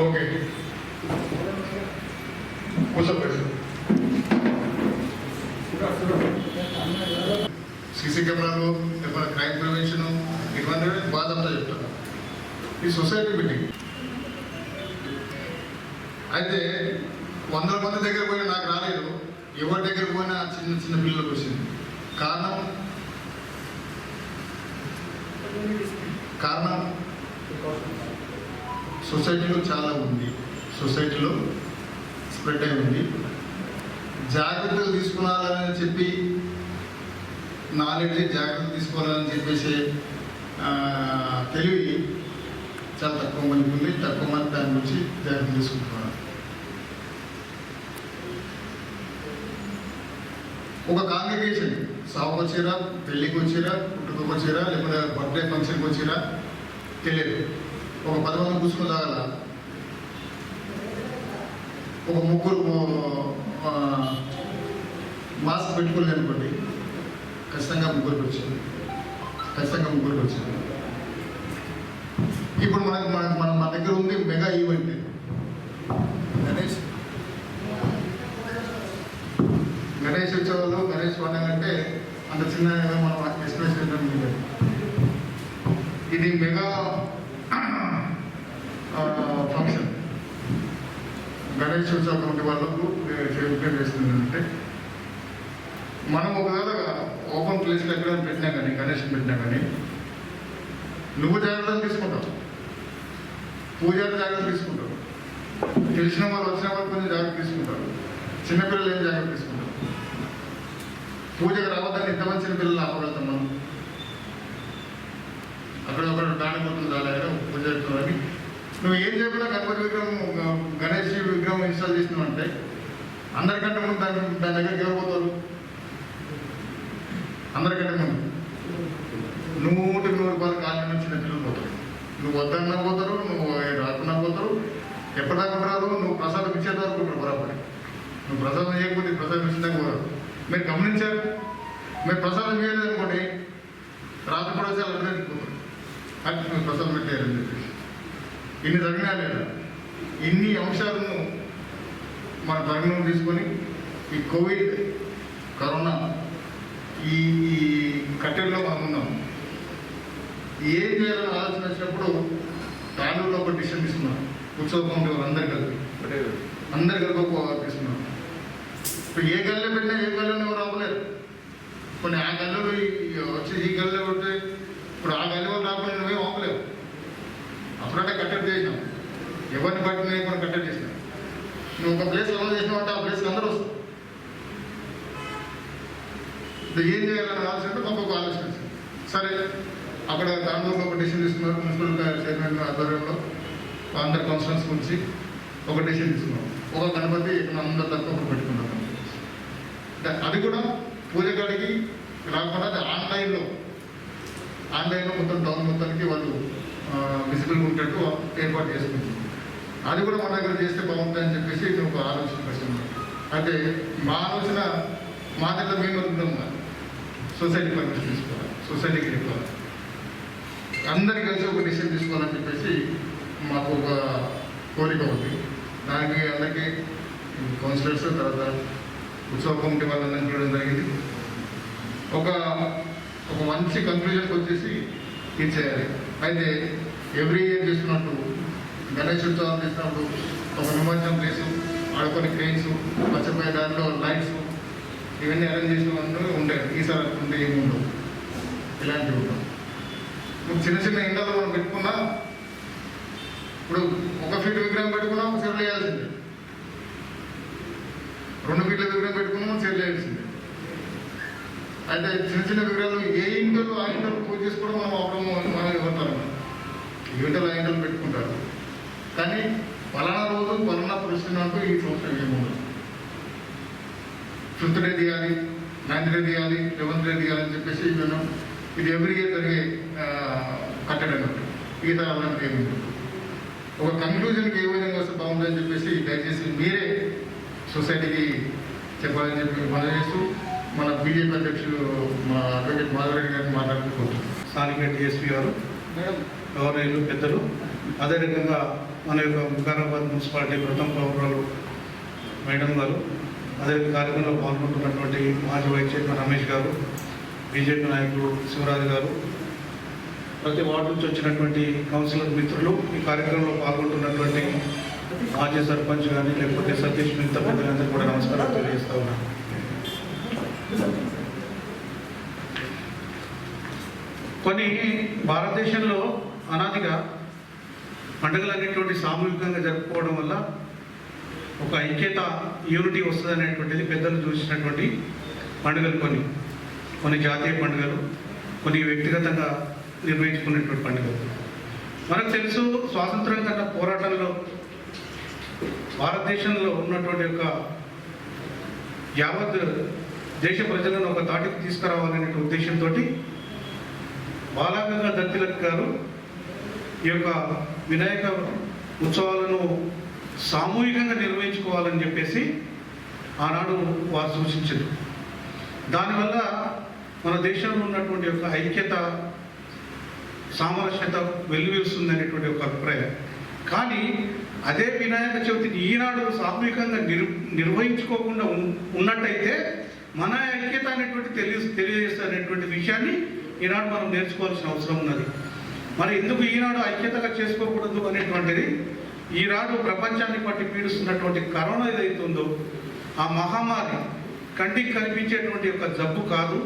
Okay కూర్చోండి. CC కెమెరాలు ఏమైనా క్రైమ్ ప్రివెన్షన్ ఇటువంటివి బాధంతా చెప్తాను. ఈ సొసైటీ మీటింగ్ అయితే 100 మంది దగ్గర పోయినా నాకు రాలేదు, ఎవరి దగ్గర పోయినా చిన్న చిన్న పిల్లలకు వచ్చింది. కారణం సొసైటీలో చాలా ఉంది, సొసైటీలో స్ప్రెడ్ అయి ఉంది. జాగ్రత్తలు తీసుకోవాలని చెప్పి నాలెడ్జ్ జాగ్రత్తలు తీసుకోవాలని చెప్పేసి తెలివి చాలా తక్కువ మందికి ఉంది. తక్కువ మంది దాని గురించి జాగ్రత్తలు తీసుకుంటున్నారు. ఒక కాంగ్రిగేషన్ సాగుకు వచ్చిరా, పెళ్ళికి వచ్చిరా, పుట్టుకకు వచ్చిరా, లేకపోతే బర్త్డే ఫంక్షన్కి వచ్చిరా తెలియదు. ఒక 10 మంది కూర్చుని తాగల, ఒక 3 మాస్క్ పెట్టుకోలేదు అనుకోండి, ఖచ్చితంగా 3 వచ్చింది. ఇప్పుడు మన దగ్గర ఉంది మెగా ఈవెంట్ గణేష్ ఉత్సవాలు. గణేష్ పండుగ అంటే అంత చిన్న మనం ఎస్టిమేషన్. ఇది మెగా ఫంక్షన్. గణేష్ ఉత్సవ కమిటీ వాళ్ళకు సెలబ్రేట్ చేస్తుందంటే మనం ఒకవేళ ఓపెన్ ప్లేస్లో ఎక్కడైనా పెట్టినా కానీ, గణేష్ పెట్టినా కానీ నువ్వు జాగ్రత్తలు తీసుకుంటావు, పూజారి జాగ్రత్తలు తీసుకుంటావు, తెలిసిన వాళ్ళు వచ్చిన వాళ్ళు కొంచెం జాగ్రత్త తీసుకుంటారు, చిన్నపిల్లలు ఏం జాగ్రత్త తీసుకుంటారు. పూజకు రావద్దని ఎంతమంది చిన్నపిల్లలు ఆపగలుగుతాం మనం? అక్కడ దాని కోసం రాలేదు పూజ చేస్తున్నారని నువ్వు ఏం చెప్పినా గణపతి విగ్రహం, గణేష్ విగ్రహం ఇన్స్టాల్ చేసినావు అంటే అందరికంటే ముందు దాని దగ్గరికి ఎవరు పోతారు? అందరికంటే ముందు నువ్వు 100 రూపాయలు కాలని చిన్న పిల్లలు పోతారు. నువ్వు వద్దన్నా పోతారు, నువ్వు రాకున్నా పోతారు. ఎప్పటిదాకా రాదు, నువ్వు ప్రసాదం ఇచ్చేంత వరకు బరాబరి. నువ్వు ప్రసాదం చేయకపోతే ప్రసాదం ఇచ్చినాక పోరాదు. మీరు గమనించారు, మీరు ప్రసాదం చేయలేదు అనుకోండి, రాత్రి కూడా వచ్చి అలా పోతారు. అది మీరు ప్రసాదం పెట్టారని చెప్పేసి ఇన్ని జరిగినా లేదా? ఇన్ని అంశాలను మన పరిగణన తీసుకొని ఈ కోవిడ్, కరోనా ఈ కట్టెల్లో మనం ఉన్నాం. ఏం చేయాలని ఆలోచన వచ్చినప్పుడు తాండూరులో ఒక డిసిషన్ తీసుకున్నాం. ఉత్సవ కమిటీ వాళ్ళు అందరు కలిపి ఒక తీసుకున్నాం. ఇప్పుడు ఏ గల్లో పెట్టినా ఏ గల్లోనే ఎవరు రావలేరు. కొన్ని ఆ గల్లో వచ్చి ఈ గల్లో పెడితే ఇప్పుడు ఆ గల్లి వాళ్ళు రాకుండా నువ్వే ఆపలేవు. అప్పుడంటే కట్టడి చేసినాం, ఎవరిని పట్టిన కూడా కట్టడి చేసినాం. నువ్వు ఒక ప్లేస్ అమలు చేసినావు అంటే ఆ ప్లేస్కి అందరూ వస్తారు. ఏం చేయాలని ఆలోచన మాకు ఒక ఆలోచన వచ్చింది. సరే, అక్కడ తాండూరులో ఒక డిసిషన్ తీసుకున్నారు. మున్సిపల్ చైర్మన్ ఆధ్వర్యంలో అందరు కౌన్సిలర్స్ గురించి ఒక డిసిషన్ తీసుకున్నాం. ఒక గణపతి అందరు తక్కువ పెట్టుకున్నాం. అది కూడా పూజ కాడికి రాకుండా అది ఆన్లైన్లో మొత్తం టౌన్ మొత్తానికి వాళ్ళు విజిబుల్గా ఉండేట్టు ఏర్పాటు చేసుకుంటాం. అది కూడా మన దగ్గర చేస్తే బాగుంటుందని చెప్పేసి నేను ఒక ఆలోచన వచ్చింది. అయితే మా ఆలోచన మా దగ్గర మేము అనుకుంటాం, సొసైటీ పర్మిషన్ తీసుకోవాలి, సొసైటీకి చెప్పాలి, అందరికీ కలిసి ఒక డిసిషన్ తీసుకోవాలని చెప్పేసి మాకు ఒక కోరిక ఉంది. దానికి అందరికీ కౌన్సిలర్స్, తర్వాత ఉత్సవ కమిటీ వాళ్ళని చూడడం జరిగింది. ఒక మంచి కన్క్లూజన్కి వచ్చేసి ఇచ్చేయాలి. అయితే ఎవ్రీ ఇయర్ చేస్తున్నట్టు గణేష్ ఉత్సవాలు చేసినప్పుడు ఒక నిమజ్జనం ప్లేసు, ఆడుకొని క్రెయిన్స్, మర్చిపోయే దాంట్లో లైట్స్ ఇవన్నీ అరేంజ్ చేసినవన్నీ ఉండేవి. ఈసారి ఉంటే ఏమి ఉండవు, ఇలాంటివి ఉండవు. చిన్న చిన్న ఇండలో మనం పెట్టుకున్నా, ఇప్పుడు 1 ఫీట్ విగ్రహం పెట్టుకున్నా ఒక చీరలు వేయాల్సిందే, 2 ఫీట్ల విగ్రహం పెట్టుకున్నా చీరలు వేయాల్సిందే. అయితే చిన్న చిన్న విగ్రహాలు ఏ ఇంటలు ఆ ఇంటలు పూజ చేసుకోవడం మనం అవడం ఇవ్వతారు. ఇంటలు ఆ ఇంటలు పెట్టుకుంటారు, కానీ పలానా రోజు పలానా ప్రశ్న అంటూ ఈ సంవత్సరం ఏముండదు. 5th డే తీయాలి, 9th డే తీయాలి, 11th డే తీయాలని చెప్పేసి ఇది ఎవ్రీ ఇయర్ జరిగే కట్టడి అన్నట్టు. ఈత అలాంటివి ఏమి ఉండదు. ఒక కన్క్లూజన్కి ఏ విధంగా వస్తే బాగుంటుందని చెప్పేసి దయచేసి మీరే సొసైటీకి చెప్పాలని చెప్పి మనం చేస్తూ మన బీజేపీ అధ్యక్షులు మా అడ్వకేట్ మాధవరెడ్డి గారిని మాట్లాడుకుంటున్నాం. స్థానిక డిఎస్పీ గారు, గవర్నర్లు, పెద్దలు, అదేవిధంగా మన యొక్క వికారాబాద్ మున్సిపాలిటీ ప్రథమ పౌరులు మేడం గారు, అదే కార్యక్రమంలో పాల్గొంటున్నటువంటి మాజీ వైస్ చైర్మన్ రమేష్ గారు, బీజేపీ నాయకులు శివరాజు గారు, ప్రతి వార్డు నుంచి వచ్చినటువంటి కౌన్సిలర్ మిత్రులు, ఈ కార్యక్రమంలో పాల్గొంటున్నటువంటి మాజీ సర్పంచ్ కానీ లేకపోతే సతీష్ మిగతా పెద్దలందరూ కూడా నమస్కారాలు తెలియజేస్తా ఉన్నాను. కొన్ని భారతదేశంలో అనాదిగా పండుగలు అనేటువంటి సామూహికంగా జరుపుకోవడం వల్ల ఒక ఐక్యత, యూనిటీ వస్తుంది అనేటువంటిది పెద్దలు చూసినటువంటి పండుగలు. కొన్ని జాతీయ పండుగలు, కొన్ని వ్యక్తిగతంగా నిర్వహించుకునేటువంటి పండుగలు. మనకు తెలుసు, స్వాతంత్రం కన్నా పోరాటంలో భారతదేశంలో ఉన్నటువంటి యొక్క యావత్ దేశ ప్రజలను ఒక తాటికి తీసుకురావాలనే ఉద్దేశంతో బాలగంగాధర్ తిలక్ గారు ఈ యొక్క వినాయక ఉత్సవాలను సామూహికంగా నిర్వహించుకోవాలని చెప్పేసి ఆనాడు వారు సూచించారు. దానివల్ల మన దేశంలో ఉన్నటువంటి యొక్క ఐక్యత, సామరస్యత వెల్లువిరుస్తుంది అనేటువంటి ఒక అభిప్రాయం. కానీ అదే వినాయక చవితిని ఈనాడు సామూహికంగా నిర్వహించుకోకుండా ఉన్నట్టయితే మన ఐక్యత అనేటువంటి తెలియజేస్తే అనేటువంటి విషయాన్ని ఈనాడు మనం నేర్చుకోవాల్సిన అవసరం ఉన్నది. మరి ఎందుకు ఈనాడు ఐక్యతగా చేసుకోకూడదు అనేటువంటిది, ఈనాడు ప్రపంచాన్ని పట్టి పీడిస్తున్నటువంటి కరోనా ఏదైతుందో ఆ మహమ్మారి కంటికి కనిపించేటువంటి యొక్క జబ్బు కాదు,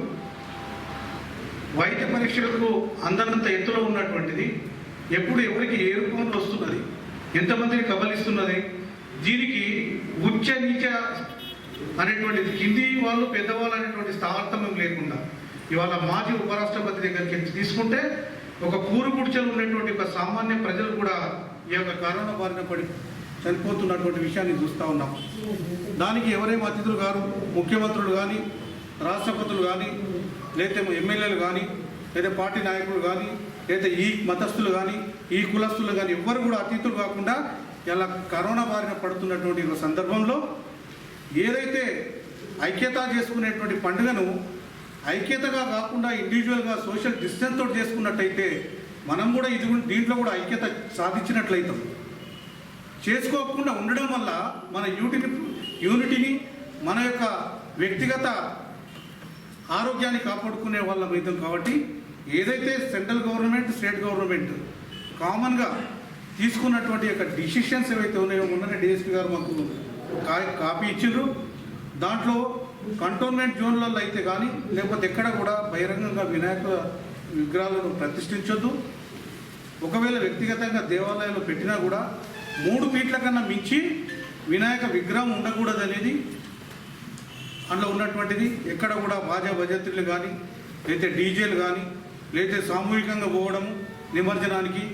వైద్య పరీక్షలకు అందనంత ఎత్తులో ఉన్నటువంటిది. ఎప్పుడు ఎవరికి ఏ రూపంలో వస్తున్నది, ఎంతమందిని కబలిస్తున్నది, దీనికి ఉచ్చ నీచ అనేటువంటిది, కింది వాళ్ళు పెద్దవాళ్ళు అనేటువంటి తారతమ్యం లేకుండా ఇవాళ మాజీ ఉపరాష్ట్రపతి దగ్గరికి తీసుకుంటే ఒక పూరు గుడిచెలు ఉన్నటువంటి ఒక సామాన్య ప్రజలు కూడా ఈ యొక్క కరోనా బారిన పడి చనిపోతున్నటువంటి విషయాన్ని చూస్తూ ఉన్నాం. దానికి ఎవరేం అతిథులు గారు, ముఖ్యమంత్రులు కానీ, రాష్ట్రపతులు కానీ, లేదా ఎమ్మెల్యేలు కానీ, లేదా పార్టీ నాయకులు కానీ, లేదా ఈ మతస్థులు కానీ, ఈ కులస్తులు కానీ ఎవ్వరు కూడా అతిథులు కాకుండా ఇలా కరోనా బారిన పడుతున్నటువంటి ఒక సందర్భంలో ఏదైతే ఐక్యత చేసుకునేటువంటి పండుగను ఐక్యతగా కాకుండా ఇండివిజువల్గా సోషల్ డిస్టెన్స్ తోటి చేసుకున్నట్టయితే మనం కూడా దీంట్లో కూడా ఐక్యత సాధించినట్లయితాం. చేసుకోకుండా ఉండడం వల్ల మన యూనిటీని, మన యొక్క వ్యక్తిగత ఆరోగ్యాన్ని కాపాడుకునే వాళ్ళం అవుతాం. కాబట్టి ఏదైతే సెంట్రల్ గవర్నమెంట్, స్టేట్ గవర్నమెంట్ కామన్గా తీసుకున్నటువంటి యొక్క డిసిషన్స్ ఏవైతే ఉన్నాయో, మొన్ననే డిఎస్పీ గారు మాకు కాపీ ఇచ్చిండ్రు. దాంట్లో కంటోన్మెంట్ జోన్లలో అయితే కానీ లేకపోతే ఎక్కడ కూడా బహిరంగంగా వినాయక విగ్రహాలను ప్రతిష్ఠించొద్దు. ఒకవేళ వ్యక్తిగతంగా దేవాలయాలు పెట్టినా కూడా 3 ఫీట్ల కన్నా మించి వినాయక విగ్రహం ఉండకూడదు అనేది అందులో ఉన్నటువంటిది. ఎక్కడ కూడా బాజా భజంత్రులు కానీ, లేదా డీజేలు కానీ, లేదా సామూహికంగా పోవడము నిమజ్జనానికి,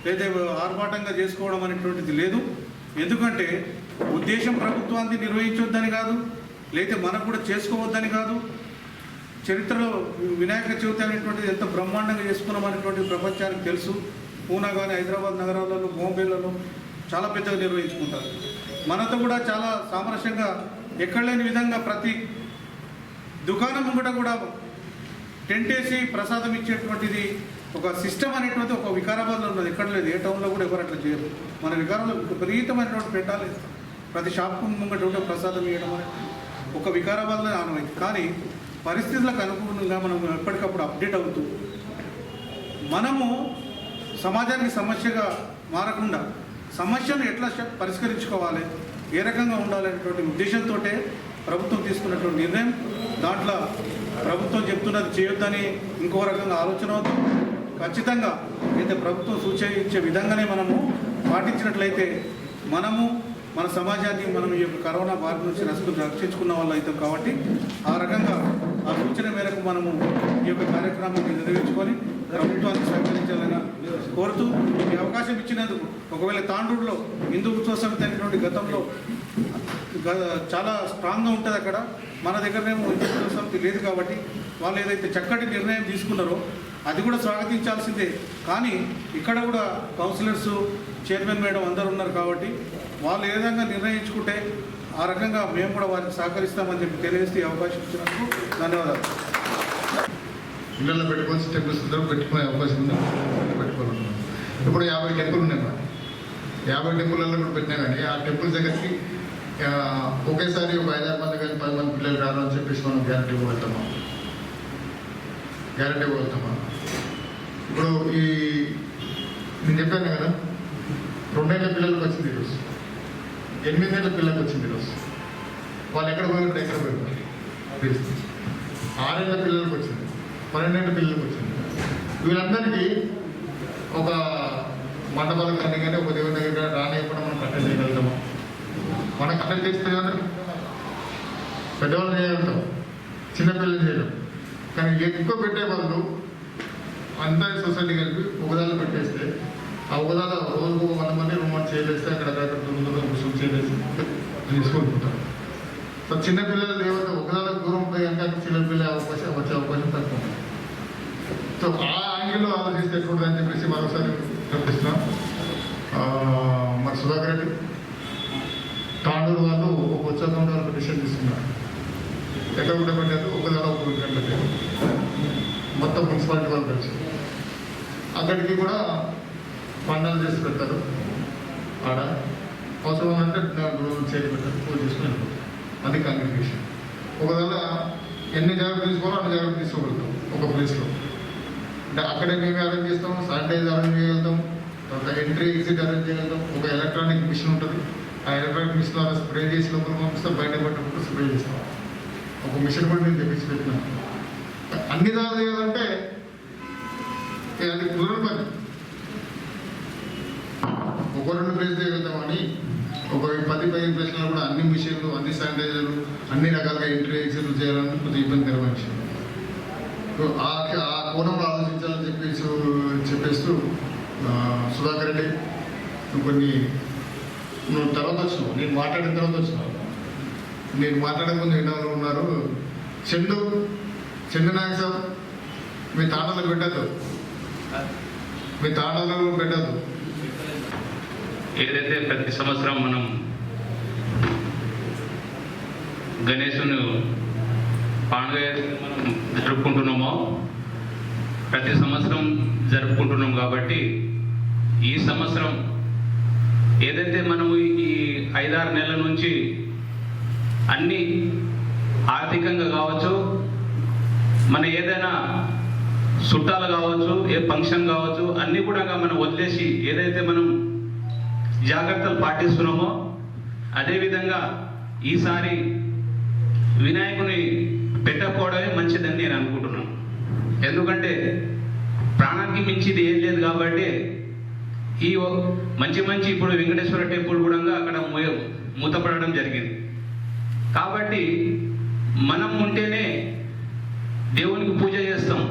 లేదా ఆర్భాటంగా చేసుకోవడం అనేటువంటిది లేదు. ఎందుకంటే ఉద్దేశం ప్రభుత్వాన్ని నిర్వహించొద్దని కాదు, లేదా మనకు కూడా చేసుకోవద్దని కాదు. చరిత్రలో వినాయక చవితి అనేటువంటిది ఎంత బ్రహ్మాండంగా చేసుకున్నాం అనేటువంటిది ప్రపంచానికి తెలుసు. పూనా కానీ, హైదరాబాద్ నగరాలలో, బాంబేలలో చాలా పెద్దగా నిర్వహించుకుంటారు. మనతో కూడా చాలా సామరస్యంగా ఎక్కడ లేని విధంగా ప్రతి దుకాణం ముంగట కూడా టెంట్ వేసి ప్రసాదం ఇచ్చేటువంటిది ఒక సిస్టమ్ అనేటువంటి ఒక వికారాబాద్లో ఉన్నది. ఎక్కడ లేదు, ఏ టౌన్లో కూడా ఎవరు అట్లా చేయరు. మన వికారంలో విపరీతమైనటువంటి పెట్టాలి, ప్రతి షాప్ ముంగట ఉంటే ప్రసాదం ఇవ్వడం అనేది ఒక వికారాబాద్లో ఆనవాయితీ. కానీ పరిస్థితులకు అనుగుణంగా మనం ఎప్పటికప్పుడు అప్డేట్ అవుతూ మనము సమాజానికి సమస్యగా మారకుండా సమస్యను ఎట్లా పరిష్కరించుకోవాలి, ఏ రకంగా ఉండాలనేటువంటి ఉద్దేశంతో ప్రభుత్వం తీసుకున్నటువంటి నిర్ణయం. దాంట్లో ప్రభుత్వం చెప్తున్నది చేయొద్దని ఇంకో రకంగా ఆలోచన అవుతుంది. ఖచ్చితంగా అయితే ప్రభుత్వం సూచించే విధంగానే మనము పాటించినట్లయితే మనము మన సమాజాన్ని మనం ఈ యొక్క కరోనా బారి నుంచి రక్షించుకున్న వాళ్ళు అవుతాం. కాబట్టి ఆ రకంగా ఆ సూచన మేరకు మనము ఈ యొక్క కార్యక్రమాన్ని నిర్వహించుకొని ప్రభుత్వాన్ని సహకరించాలని కోరుతూ ఈ అవకాశం ఇచ్చినందుకు, ఒకవేళ తాండూరులో హిందూ ఉత్సవ సమితి అనేటువంటి గతంలో చాలా స్ట్రాంగ్గా ఉంటుంది, అక్కడ మన దగ్గరనేమో హిందూ ఉత్సవ సమితి లేదు. కాబట్టి వాళ్ళు ఏదైతే చక్కటి నిర్ణయం తీసుకున్నారో అది కూడా స్వాగతించాల్సిందే. కానీ ఇక్కడ కూడా కౌన్సిలర్స్, చైర్మన్ మేడం అందరూ ఉన్నారు. కాబట్టి వాళ్ళు ఏ విధంగా నిర్ణయించుకుంటే ఆ రకంగా మేము కూడా వారికి సహకరిస్తామని చెప్పి తెలియజేస్తే అవకాశం ఇచ్చినందుకు ధన్యవాదాలు. ఇళ్ళల్లో పెట్టుకోవాల్సి టెంపుల్స్ పెట్టుకునే అవకాశం ఉంది, పెట్టుకోవాలన్నాం. ఇప్పుడు 50 టెంపుల్ ఉన్నాయి. 50 టెంపుల్లలో కూడా పెట్టినా కానీ ఆ టెంపుల్స్ దగ్గరికి ఒకేసారి ఒక 5-6 మంది కానీ 10 మంది పిల్లలు రారు అని చెప్పేసి మనం గ్యారంటీ ఇవ్వగలుగుతామా? ఇప్పుడు నేను చెప్పాను కదా, 2 ఏళ్ళ పిల్లలకు వచ్చింది ఈరోజు, 8 ఏళ్ళ పిల్లలకు వచ్చింది ఈరోజు. వాళ్ళు ఎక్కడ పోయినప్పుడు 6 ఏళ్ళ పిల్లలకు వచ్చింది, 12 ఏళ్ళ పిల్లలకు వచ్చింది. వీళ్ళందరికీ ఒక మండపాలకు కానీ ఒక దేవుని దగ్గర రానియకుండా మనం కట్టెలు చేయగలుగుతాము. మనం కట్టెలు చేస్తే పెద్దవాళ్ళు చేయగలుగుతాం, చిన్నపిల్లలు చేయడం. కానీ ఎక్కువ పెట్టే బదులు అంతా సొసైటీ కలిపి ఒకదాలో పెట్టేస్తే ఆ ఒకదాలో రోజుకు 100 మంది 2 మంది చేయలేస్తే అక్కడ కూర్చొని చేయలేసి తీసుకుంటుంటారు. సో చిన్నపిల్లలు ఏవైతే ఒకదాలో దూరం పోయి కనుక చిన్నపిల్లలు వచ్చే అవకాశం తక్కువ. సో ఆ యాంగిల్లో ఆలోచిస్తే ఎట్లుంటుందని చెప్పేసి మరొకసారి చూపిస్తున్నాం. మన సుధాకర్ రెడ్డి తాండూరు వాళ్ళు ఒక ఉత్సవం వాళ్ళు డిసిషన్ తీసుకున్నారు. ఎక్కడ కూడా పెట్టారు, ఒకదాలో ఒక గంటలు మొత్తం మున్సిపాలిటీ వాళ్ళు కలిసి అక్కడికి కూడా పండాలు చేసి పెడతారు. ఆడ అవసరం అంటే చేతి పెట్టారు, పూజ చేసుకుని వెళ్ళిపోతారు. అది కాంగ్రిగేషన్. ఒకవేళ ఎన్ని జాగ్రత్తలు తీసుకోవాలో అన్ని జాగ్రత్తలు తీసుకోగలుగుతాం ఒక ప్లేస్లో. అంటే అక్కడే మేము అరేంజ్ చేస్తాం, శానిటైజ్ అరేంజ్ చేయగలుగుతాం, తర్వాత ఎంట్రీ ఎగ్జిట్ అరేంజ్ చేయగలుగుతాం. ఒక ఎలక్ట్రానిక్ మిషన్ ఉంటుంది, ఆ ఎలక్ట్రానిక్ మిషన్ ద్వారా స్ప్రే చేసి లోపల పంపిస్తాం, బయట పట్టినప్పుడు స్ప్రే చేస్తాం. ఒక మిషన్ కూడా నేను తెప్పించి పెట్టినాను. అన్ని దాడులు చేయాలంటే అది కుదరని పని. ఒక 2 ప్లేస్ చేయగలుగుతామని ఒక 10-15 ప్లేస్లలో కూడా అన్ని మిషన్లు, అన్ని శానిటైజర్లు, అన్ని రకాలుగా ఎంట్రీ ఎగ్జిట్లు చేయాలని కొద్దిగా ఇబ్బందికరమైన విషయం. ఆ కోణంలో ఆలోచించాలని చెప్పేస్తూ సుధాకర్ రెడ్డి నువ్వు తర్వాత వచ్చినావు, నేను మాట్లాడిన తర్వాత వచ్చినావు. నేను మాట్లాడే ముందు ఎన్నో ఉన్నారు. చందు నాయక మీ తాండలో పెట్టద్దు, ఏదైతే ప్రతి సంవత్సరం మనం గణేశుని పండుగ మనం జరుపుకుంటున్నామో, ప్రతి సంవత్సరం జరుపుకుంటున్నాం కాబట్టి ఈ సంవత్సరం ఏదైతే మనము ఈ 5-6 నెలల నుంచి అన్ని ఆర్థికంగా కావచ్చు, మన ఏదైనా చుట్టాలు కావచ్చు, ఏ ఫంక్షన్ కావచ్చు, అన్నీ కూడా మనం వదిలేసి ఏదైతే మనం జాగ్రత్తలు పాటిస్తున్నామో అదేవిధంగా ఈసారి వినాయకుని పెట్టకపోవడమే మంచిదని నేను అనుకుంటున్నాను. ఎందుకంటే ప్రాణానికి మించిది ఏం లేదు కాబట్టి ఈ మంచి ఇప్పుడు వెంకటేశ్వర టెంపుల్ కూడా అక్కడ మూతపడడం జరిగింది. కాబట్టి మనం ఉంటేనే దేవునికి పూజ చేస్తాం,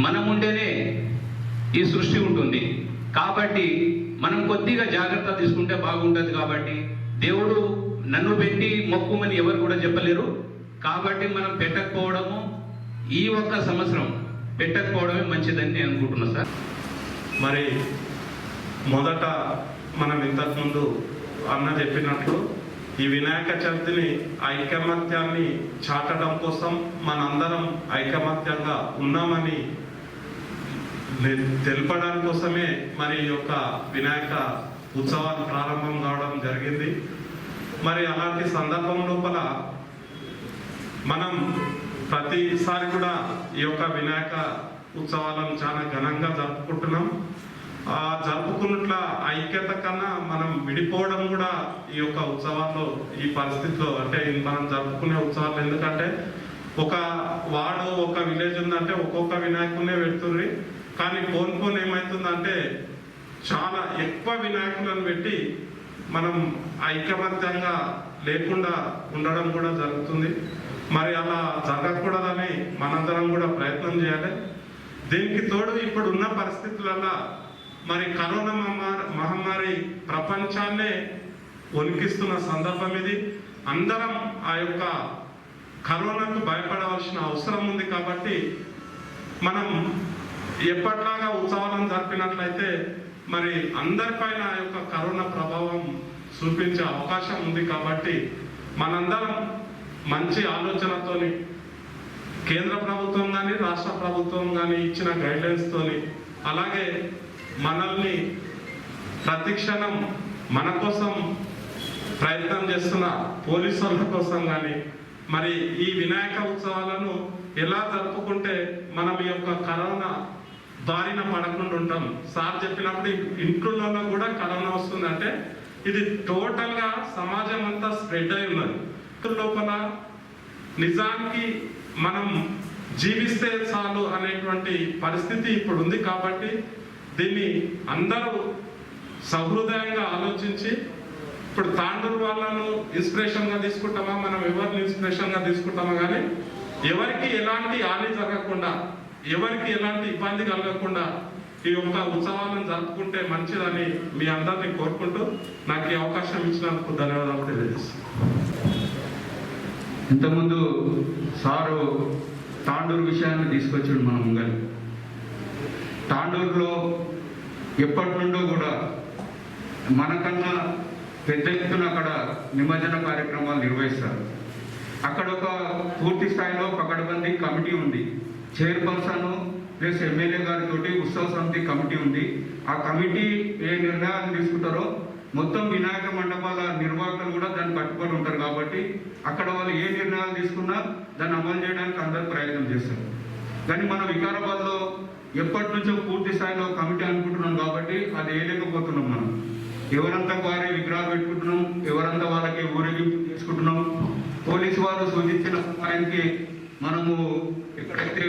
మనం ఉంటేనే ఈ సృష్టి ఉంటుంది. కాబట్టి మనం కొద్దిగా జాగ్రత్త తీసుకుంటే బాగుంటుంది. కాబట్టి దేవుడు నన్ను పెట్టి మొక్కుమని ఎవరు కూడా చెప్పలేరు. కాబట్టి మనం పెట్టకపోవడము, ఈ ఒక్క సంవత్సరం పెట్టకపోవడమే మంచిదని నేను అనుకుంటున్నాను సార్. మరి మొదట మనం ఇంతకుముందు అన్న చెప్పినట్లు ఈ వినాయక చవితిని ఐకమత్యాన్ని చాటడం కోసం మనందరం ఐకమత్యంగా ఉన్నామని తెలపడానికి కోసమే మరి ఈ యొక్క వినాయక ఉత్సవాలు ప్రారంభం కావడం జరిగింది. మరి అలాంటి సందర్భం లోపల మనం ప్రతిసారి కూడా ఈ యొక్క వినాయక ఉత్సవాలను చాలా ఘనంగా జరుపుకుంటున్నాం. జరుపుకున్నట్ల ఐక్యత కన్నా మనం విడిపోవడం కూడా ఈ యొక్క ఉత్సవాల్లో ఈ పరిస్థితిలో, అంటే మనం జరుపుకునే ఉత్సవాలు ఎందుకంటే ఒక వాడు ఒక విలేజ్ ఉందంటే ఒక్కొక్క వినాయకునే పెడుతుంది. కానీ పోన్ ఏమవుతుందంటే చాలా ఎక్కువ వినాయకులను పెట్టి మనం ఐకమత్యంగా లేకుండా ఉండడం కూడా జరుగుతుంది. మరి అలా జరగకూడదని మనందరం కూడా ప్రయత్నం చేయాలి. దీనికి తోడు ఇప్పుడు ఉన్న పరిస్థితులలో మరి కరోనా మహమ్మారి ప్రపంచాన్నే వణికిస్తున్న సందర్భం ఇది. అందరం ఆ యొక్క కరోనాకు భయపడవలసిన అవసరం ఉంది. కాబట్టి మనం ఎప్పట్లాగా ఉత్సవాలను జరిపినట్లయితే మరి అందరిపైన ఆ యొక్క కరోనా ప్రభావం చూపించే అవకాశం ఉంది. కాబట్టి మనందరం మంచి ఆలోచనతోని కేంద్ర ప్రభుత్వం కానీ రాష్ట్ర ప్రభుత్వం కానీ ఇచ్చిన గైడ్లైన్స్ తోని, అలాగే మనల్ని ప్రతి క్షణం మన కోసం ప్రయత్నం చేస్తున్న పోలీసు వాళ్ళ కోసం కానీ మరి ఈ వినాయక ఉత్సవాలను ఎలా జరుపుకుంటే మనం ఈ యొక్క కరోనా బారిన పడకుండా ఉంటాం. సార్ చెప్పినప్పుడు ఇంట్లో కూడా కరోనా వస్తుందంటే ఇది టోటల్గా సమాజం అంతా స్ప్రెడ్ అయి ఉన్నది. లోపల నిజానికి మనం జీవిస్తే చాలు అనేటువంటి పరిస్థితి ఇప్పుడు ఉంది. కాబట్టి దీన్ని అందరూ సహృదయంగా ఆలోచించి ఇప్పుడు తాండూరు వాళ్ళను ఇన్స్పిరేషన్గా తీసుకుంటామా, మనం ఎవరిని ఇన్స్పిరేషన్గా తీసుకుంటామా, కానీ ఎవరికి ఎలాంటి హాని జరగకుండా, ఎవరికి ఎలాంటి ఇబ్బంది కలగకుండా ఈ యొక్క ఉత్సవాలను జరుపుకుంటే మంచిదని మీ అందరినీ కోరుకుంటూ నాకు ఈ అవకాశం ఇచ్చినందుకు ధన్యవాదాలు తెలియజేస్తాను. ఇంతకుముందు సారు తాండూరు విషయాన్ని తీసుకొచ్చాడు మన ముంగల్. తాండూరులో ఎప్పటి నుండో కూడా మనకన్నా పెద్ద ఎత్తున అక్కడ నిమజ్జన కార్యక్రమాలు నిర్వహిస్తారు. అక్కడ ఒక పూర్తి స్థాయిలో పకడ్బందీ కమిటీ ఉంది. చైర్పర్సన్ ప్లస్ ఎమ్మెల్యే గారితో ఉత్సవ సమితి కమిటీ ఉంది. ఆ కమిటీ ఏ నిర్ణయాలు తీసుకుంటారో మొత్తం వినాయక మండపాల నిర్వాహకులు కూడా దాన్ని కట్టుబడి ఉంటారు. కాబట్టి అక్కడ వాళ్ళు ఏ నిర్ణయాలు తీసుకున్నా దాన్ని అమలు చేయడానికి అందరూ ప్రయత్నం చేస్తారు. కానీ మనం వికారాబాద్లో ఎప్పటి నుంచో పూర్తి స్థాయిలో కమిటీ అనుకుంటున్నాం కాబట్టి అది వేయలేకపోతున్నాం. మనం ఎవరంతా వారి విగ్రహాలు పెట్టుకుంటున్నాం, ఎవరంతా వాళ్ళకి ఊరేగింపు తీసుకుంటున్నాం. పోలీసు వారు సూచించిన సమయానికి మనము ఎక్కడైతే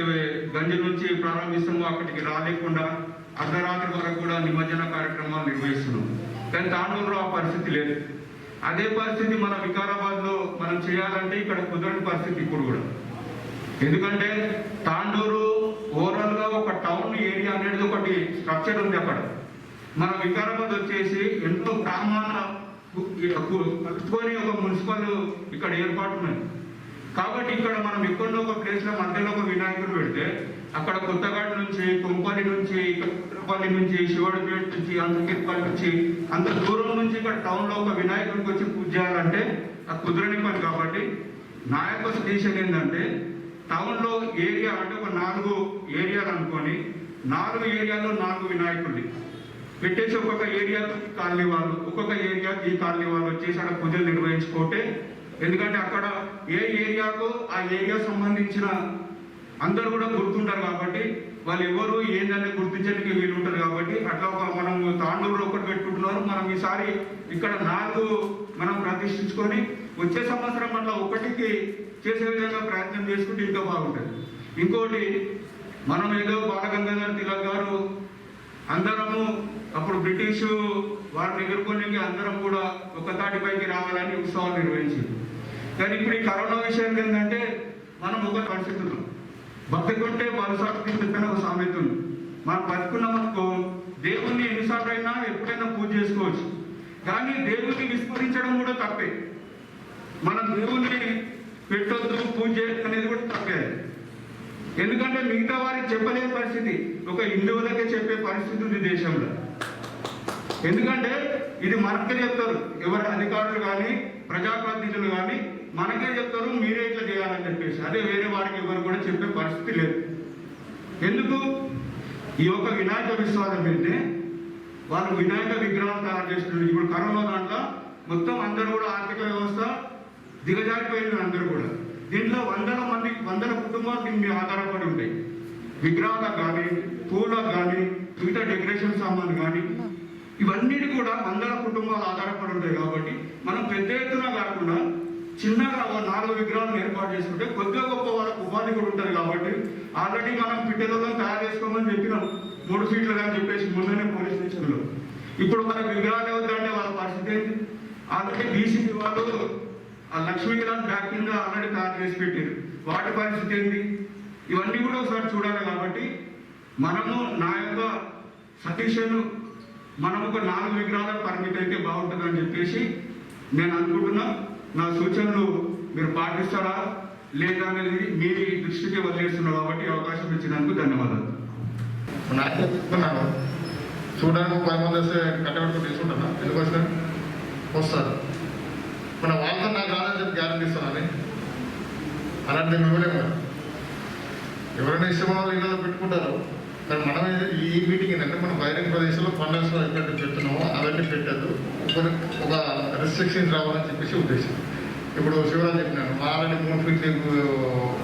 గంజి నుంచి ప్రారంభిస్తామో అక్కడికి రాలేకుండా అర్ధరాత్రి వరకు కూడా నిమజ్జన కార్యక్రమాలు నిర్వహిస్తున్నాం. కానీ తాండూరులో ఆ పరిస్థితి లేదు. అదే పరిస్థితి మన వికారాబాద్లో మనం చేయాలంటే ఇక్కడ కుదరని పరిస్థితి ఇప్పుడు కూడా. ఎందుకంటే తాండూరు ఓవరాల్గా ఒక టౌన్ ఏరియా అనేది ఒకటి స్ట్రక్చర్ ఉంది. అక్కడ మన వికారాబాద్ వచ్చేసి ఎంతో గ్రామాల కలుపుకొని ఒక మున్సిపల్ ఇక్కడ ఏర్పాటు ఉన్నది. కాబట్టి ఇక్కడ మనం ఎక్కడో ఒక ప్లేస్లో మధ్యలో ఒక వినాయకుడు పెడితే అక్కడ కొత్తగాడి నుంచి, కుంపల్లి నుంచి, కుట్రపల్లి నుంచి, శివుడిపేట నుంచి, అంతకిర్పల్లి నుంచి, అంత దూరం నుంచి ఇక్కడ టౌన్లో ఒక వినాయకుడికి వచ్చి పూజ చేయాలంటే అది కుదరని పని. కాబట్టి నా యొక్క సజెషన్ ఏంటంటే టౌన్లో ఏరియా అంటే ఒక 4 ఏరియాలు అనుకొని 4 ఏరియాలో 4 వినాయకుడిని పెట్టేసి ఒక్కొక్క ఏరియా కాలనీ వాళ్ళు, ఒక్కొక్క ఏరియా ఈ కాలనీ వాళ్ళు వచ్చేసి అక్కడ పూజలు నిర్వహించుకుంటే, ఎందుకంటే అక్కడ ఏ ఏరియాకు ఆ ఏరియా సంబంధించిన అందరూ కూడా గుర్తుంటారు. కాబట్టి వాళ్ళు ఎవరు ఏందని గుర్తించడానికి వీలు ఉంటారు. కాబట్టి అట్లా మనం తాండూరులో ఒకటి పెట్టుకుంటున్నారు. మనం ఈసారి ఇక్కడ 4 మనం ప్రతిష్ఠించుకొని వచ్చే సంవత్సరం అట్లా ఒకటికి చేసే విధంగా ప్రయత్నం చేసుకుంటే ఇంకా బాగుంటుంది. ఇంకోటి, మనం ఏదో బాలగంగాధర్ తిలక్ గారు అందరము అప్పుడు బ్రిటిష్ వారిని ఎదుర్కొనే అందరం కూడా ఒక తాటిపైకి రావాలని ఉత్సవాలు నిర్వహించింది. కానీ ఇప్పుడు ఈ కరోనా విషయం ఏంటంటే మనం ఒక పరిస్థితులు బతుకుంటే బలసాక్షి ఒక సామెత ఉంది. మనం బతుకున్నామనుకో దేవుణ్ణి ఎన్నిసార్లు అయినా ఎప్పుడైనా పూజ చేసుకోవచ్చు. కానీ దేవుణ్ణి విస్మరించడం కూడా తప్పే. మనం దేవుణ్ణి పెట్టొద్దు, పూజ చేయడం అనేది కూడా తప్పే. ఎందుకంటే మిగతా వారికి చెప్పలేని పరిస్థితి ఒక హిందువులకే చెప్పే పరిస్థితి ఉంది దేశంలో. ఎందుకంటే ఇది మనకే చెప్తారు, ఎవరి అధికారులు కానీ ప్రజాప్రతినిధులు కానీ మనకే చెప్తారు మీరే ఇట్లా చేయాలని చెప్పేసి. అదే వేరే వారికి ఎవరు కూడా చెప్పే పరిస్థితి లేదు. ఎందుకు? ఈ యొక్క వినాయక విశ్వాసం పెడితే వాళ్ళు వినాయక విగ్రహాలు తయారు చేస్తున్నారు. ఇప్పుడు కరోనా దాంట్లో మొత్తం అందరూ కూడా ఆర్థిక వ్యవస్థ దిగజారిపోయింది. అందరూ కూడా దీంట్లో వందల కుటుంబాలు దీని మీద ఆధారపడి ఉంటాయి. విగ్రహాలకు కానీ, పూలకు కానీ, మిగతా డెకరేషన్ సామాన్లు కానీ, ఇవన్నిటి కూడా వందల కుటుంబాలు ఆధారపడి ఉంటాయి. కాబట్టి మనం పెద్ద ఎత్తున కాకుండా చిన్నగా 4 విగ్రహాలను ఏర్పాటు చేసుకుంటే కొద్దిగా గొప్ప వాళ్ళకు ఉపాధి కూడా ఉంటుంది. కాబట్టి ఆల్రెడీ మనం పిట్టెలలో తయారు చేసుకోమని చెప్పినాం 3 ఫీట్లు అని చెప్పేసి ముందునే పోలీస్ స్టేషన్లో. ఇప్పుడు మన విగ్రహాలు అవుతుందంటే వాళ్ళ పరిస్థితి ఏంటి? ఆల్రెడీ డీసీపీ వాళ్ళు ఆ లక్ష్మీగ్రామ్ బ్యాక్ కింద ఆల్రెడీ తయారు చేసి పెట్టారు. వాటి పరిస్థితి ఏంటి? ఇవన్నీ కూడా ఒకసారి చూడాలి. కాబట్టి మనము నా యొక్క సజెషన్ మనం ఒక 4 విగ్రహాలకు పరిమితి అయితే బాగుంటుందని చెప్పేసి నేను అనుకుంటున్నా. నా సూచనలు మీరు పాటిస్తారా లేదా అనేది మీ దృష్టికి వదిలేస్తున్నారు. కాబట్టి అవకాశం ఇచ్చినందుకు ధన్యవాదాలు. నాకే చెప్తున్నాను, చూడడానికి 10 మంది వస్తే కట్టబెట్టుకుని తీసుకుంటున్నా. ఎందుకోసం వస్తారు మన వాళ్ళతో నాకు రాదని చెప్పి గ్యారెంటీ ఇస్తానని అలాంటి మేము ఇవ్వలేము కదా. ఎవరైనా ఇష్టమైన వాళ్ళు ఇళ్ళలో పెట్టుకుంటారు. కానీ మనం ఈ మీటింగ్ ఏంటంటే మనం బహిరంగ ప్రదేశంలో పండగస్ ఎక్కడ చెప్తున్నామో అవన్నీ పెట్టద్దు, ఒక రెస్ట్రిక్షన్స్ రావాలని చెప్పేసి ఉద్దేశం. ఇప్పుడు శివరాజ్ చెప్పినాను, వాళ్ళని 3 ఫీట్లు